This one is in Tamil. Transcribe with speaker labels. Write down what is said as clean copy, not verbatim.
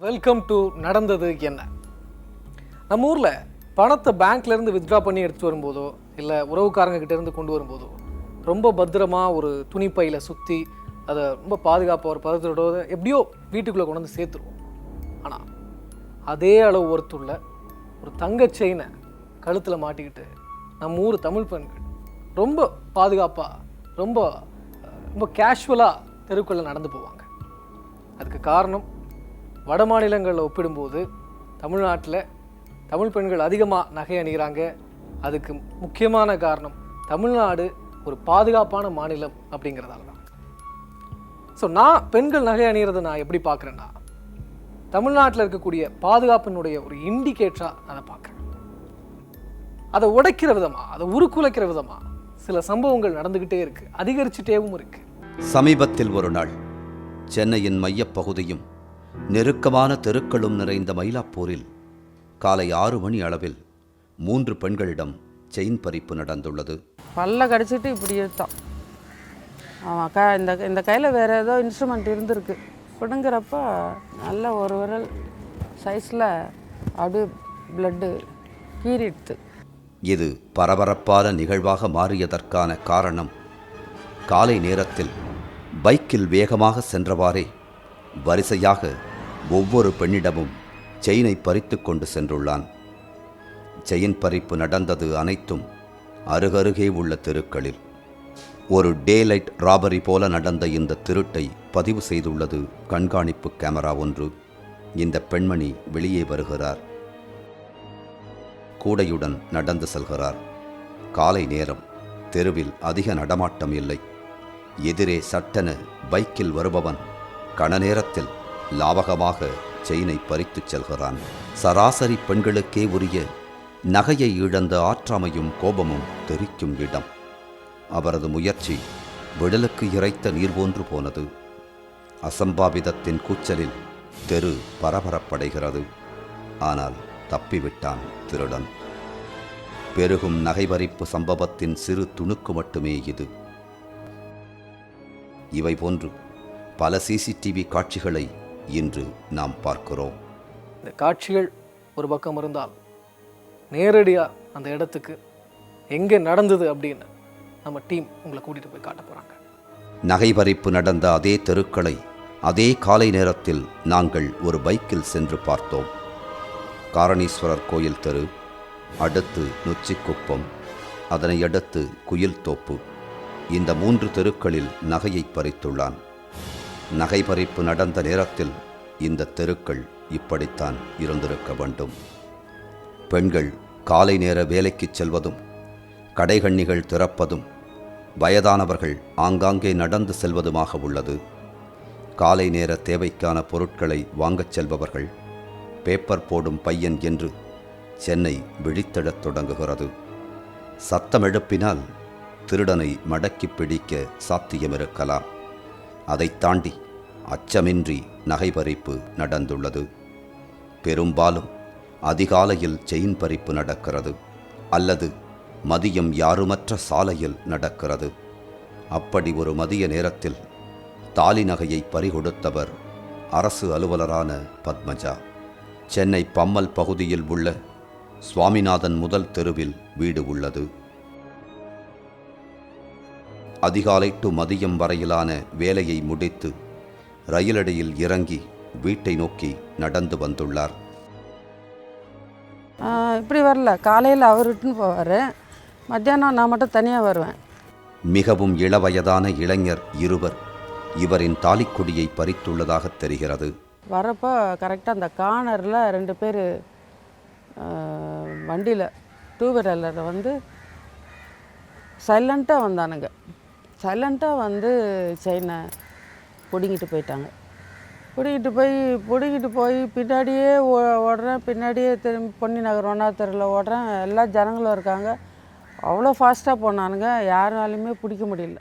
Speaker 1: வெல்கம் டு நடந்தது என்ன. நம்ம ஊரில் பணத்தை பேங்க்லேருந்து வித்ட்ரா பண்ணி எடுத்துகிட்டு வரும்போதோ இல்லை உறவுக்காரங்க கிட்டேருந்து கொண்டு வரும்போதோ ரொம்ப பத்திரமாக ஒரு துணிப்பையில் சுற்றி அதை ரொம்ப பாதுகாப்பாக ஒரு பதத்தோட எப்படியோ வீட்டுக்குள்ளே கொண்டு வந்து சேர்த்துருவோம். ஆனால் அதே அளவு ஒருத்துள்ள ஒரு தங்க செயினை கழுத்தில் மாட்டிக்கிட்டு நம்ம ஊர் தமிழ் பெண்கள் ரொம்ப பாதுகாப்பாக ரொம்ப ரொம்ப கேஷுவலாக தெருக்குள்ளே நடந்து போவாங்க. அதுக்கு காரணம் வட மாநிலங்களில் ஒப்பிடும்போது தமிழ்நாட்டில் தமிழ் பெண்கள் அதிகமாக நகை அணிகிறாங்க. அதுக்கு முக்கியமான காரணம் தமிழ்நாடு ஒரு பாதுகாப்பான மாநிலம் அப்படிங்கிறதால தான். ஸோ நான் பெண்கள் நகை அணிகிறத நான் எப்படி பார்க்குறேன்னா, தமிழ்நாட்டில் இருக்கக்கூடிய பாதுகாப்பினுடைய ஒரு இண்டிகேட்டராக அதை பார்க்குறேன். அதை உடைக்கிற விதமாக, அதை உருக்குலைக்கிற விதமாக சில சம்பவங்கள் நடந்துக்கிட்டே இருக்குது, அதிகரிச்சுட்டேவும் இருக்குது.
Speaker 2: சமீபத்தில் ஒரு நாள் சென்னையின் மையப்பகுதியும் நெருக்கமான தெருக்களும் நிறைந்த மயிலாப்பூரில் காலை 6 மணி அளவில் 3 பெண்களிடம் செயின் பறிப்பு நடந்துள்ளது.
Speaker 3: பல்ல கடிச்சிட்டு இப்படி எடுத்தான் அவன். இந்த கையில் வேறு ஏதோ இன்ஸ்ட்ருமெண்ட் இருந்திருக்கு. பிடுங்கிறப்ப நல்ல ஒரு விரல் சைஸில் அப்படியே பிளட்டு கீறிடுது.
Speaker 2: இது பரபரப்பான நிகழ்வாக மாறியதற்கான காரணம், காலை நேரத்தில் பைக்கில் வேகமாக சென்றவாறே வரிசையாக ஒவ்வொரு பெண்ணிடமும் செயினை பறித்து கொண்டு சென்றுள்ளான். செயின் பறிப்பு நடந்தது அனைத்தும் அருகருகே உள்ள தெருக்களில். ஒரு டேலைட் ராபரி போல நடந்த இந்த திருட்டை பதிவு செய்துள்ளது கண்காணிப்பு கேமரா ஒன்று. இந்த பெண்மணி வெளியே வருகிறார், கூடையுடன் நடந்து செல்கிறார். காலை நேரம், தெருவில் அதிக நடமாட்டம் இல்லை. எதிரே சட்டென பைக்கில் வருபவன் கண நேரத்தில் லாவகமாக செயினை பறித்துச் செல்கிறான். சராசரி பெண்களுக்கே உரிய நகையை இழந்த ஆற்றாமையும் கோபமும் தெரிக்கும் இடம். அவரது முயற்சி விடலுக்கு இறைத்த நீர் போன்று போனது. அசம்பாவிதத்தின் கூச்சலில் தெரு பரபரப்படைகிறது. ஆனால் தப்பிவிட்டான் திருடன். பெருகும் நகைபறிப்பு சம்பவத்தின் சிறு துணுக்கு மட்டுமே இது. இவை போன்று பல சிசிடிவி காட்சிகளை இன்று நாம் பார்க்கிறோம்.
Speaker 1: இந்த காட்சிகள் ஒரு பக்கம் இருந்தால் நேரடியாக அந்த இடத்துக்கு எங்கே நடந்தது அப்படின்னு நம்ம டீம் உங்களை கூட்டிகிட்டு போய் காட்ட போகிறாங்க.
Speaker 2: நகைபறிப்பு நடந்த அதே தெருக்களை அதே காலை நேரத்தில் நாங்கள் ஒரு பைக்கில் சென்று பார்த்தோம். காரணீஸ்வரர் கோயில் தெரு, அடுத்து நொச்சிக்குப்பம், அதனை அடுத்து குயில் தோப்பு. இந்த 3 தெருக்களில் நகையை பறித்துள்ளான். நகை பறிப்பு நடந்த நேரத்தில் இந்த தெருக்கள் இப்படித்தான் இருந்திருக்க வேண்டும். பெண்கள் காலை நேர வேலைக்கு செல்வதும், கடைகண்ணிகள் திறப்பதும், வயதானவர்கள் ஆங்காங்கே நடந்து செல்வதுமாக உள்ளது. காலை நேர தேவைக்கான பொருட்களை வாங்கச் செல்பவர்கள் பேப்பர் போடும் பையன் என்று சென்னை விழித்தெழத் தொடங்குகிறது. சத்தம் எழுப்பினால் திருடனை மடக்கி பிடிக்க சாத்தியமிருக்கலாம். அதை தாண்டி அச்சமின்றி நகைபறிப்பு நடந்துள்ளது. பெரும்பாலும் அதிகாலையில் செயின் பறிப்பு நடக்கிறது, அல்லது மதியம் யாருமற்ற சாலையில் நடக்கிறது. அப்படி ஒரு மதிய நேரத்தில் தாலி நகையை பறிகொடுத்தவர் அரசு அலுவலரான பத்மஜா. சென்னை பம்மல் பகுதியில் உள்ள சுவாமிநாதன் முதல் தெருவில் வீடு உள்ளது. அதிகாலை டு மதியம் வரையிலான வேலையை முடித்து ரயிலடியில் இறங்கி வீட்டை நோக்கி நடந்து வந்துள்ளார்.
Speaker 3: இப்படி வரல, காலையில் அவர் விட்டுன்னு போவார், மத்தியானம் நான் மட்டும் தனியாக வருவேன்.
Speaker 2: மிகவும் இளவயதான இளைஞர் இருவர் இவரின் தாலிக்கொடியை பறித்துள்ளதாக தெரிகிறது.
Speaker 3: வரப்போ கரெக்டாக அந்த கார்னரில் 2 பேர் வண்டியில் 2 வீலரில் வந்து சைலண்ட்டாக வந்தானுங்க. சைலண்ட்டாக வந்து செயினை பிடுங்கிட்டு போயிட்டாங்க. பிடுங்கிட்டு போய் பின்னாடியே ஓடுறேன், பின்னாடியே திரும்பி பொன்னி நகர் 1ஆவது தெருவில் ஓடுறேன். எல்லா ஜனங்களும் இருக்காங்க. அவ்வளோ ஃபாஸ்ட்டாக போனானுங்க, யாராலையுமே பிடிக்க முடியல.